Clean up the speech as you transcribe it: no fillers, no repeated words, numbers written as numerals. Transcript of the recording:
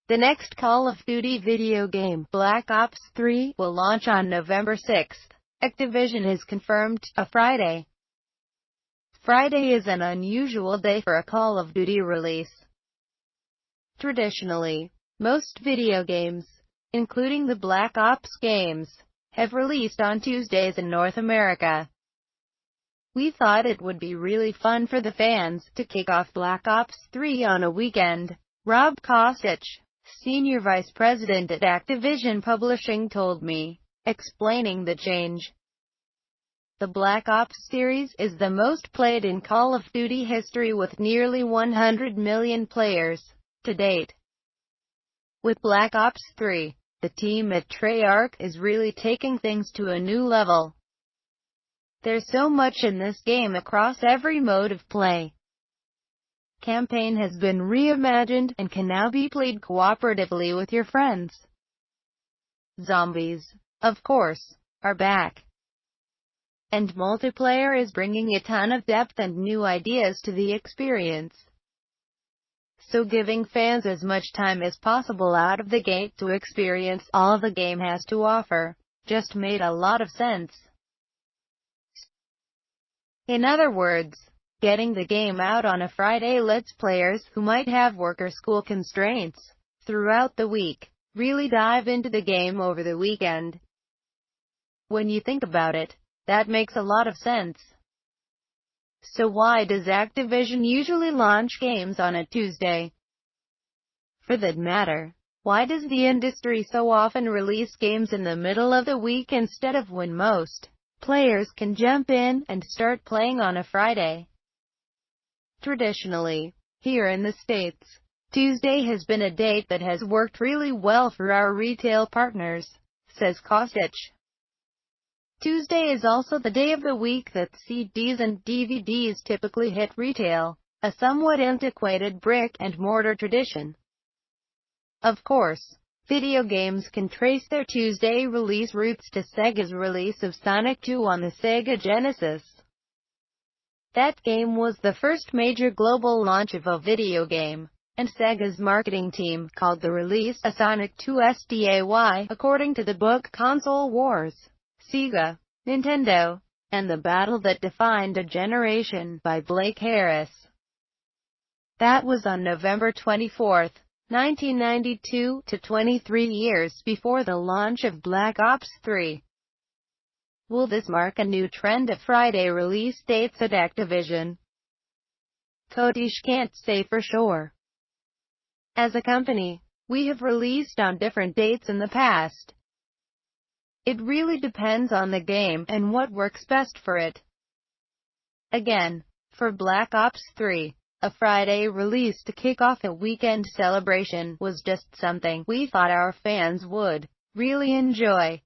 The next Call of Duty video game, Black Ops 3, will launch on November 6. Activision has confirmed, a Friday. Friday is an unusual day for a Call of Duty release. Traditionally, most video games, including the Black Ops games, have released on Tuesdays in North America. We thought it would be really fun for the fans to kick off Black Ops 3 on a weekend. Rob Kostich, Senior Vice President at Activision Publishing, told me, explaining the change. The Black Ops series is the most played in Call of Duty history with nearly 100 million players to date. With Black Ops 3, the team at Treyarch is really taking things to a new level. There's so much in this game across every mode of play. Campaign has been reimagined and can now be played cooperatively with your friends. Zombies, of course, are back. And multiplayer is bringing a ton of depth and new ideas to the experience. So giving fans as much time as possible out of the gate to experience all the game has to offer, just made a lot of sense. In other words, getting the game out on a Friday lets players who might have work or school constraints throughout the week really dive into the game over the weekend. When you think about it, that makes a lot of sense. So why does Activision usually launch games on a Tuesday? For that matter, why does the industry so often release games in the middle of the week instead of when most players can jump in and start playing on a Friday? Traditionally, here in the States, Tuesday has been a date that has worked really well for our retail partners, says Kostich. Tuesday is also the day of the week that CDs and DVDs typically hit retail, a somewhat antiquated brick-and-mortar tradition. Of course, video games can trace their Tuesday release roots to Sega's release of Sonic 2 on the Sega Genesis. That game was the first major global launch of a video game, and Sega's marketing team called the release a Sonic 2 SDAY, according to the book Console Wars, Sega, Nintendo, and the Battle That Defined a Generation by Blake Harris. That was on November 24, 1992, to 23 years before the launch of Black Ops 3. Will this mark a new trend of Friday release dates at Activision? Kostich can't say for sure. As a company, we have released on different dates in the past. It really depends on the game and what works best for it. Again, for Black Ops 3, a Friday release to kick off a weekend celebration was just something we thought our fans would really enjoy.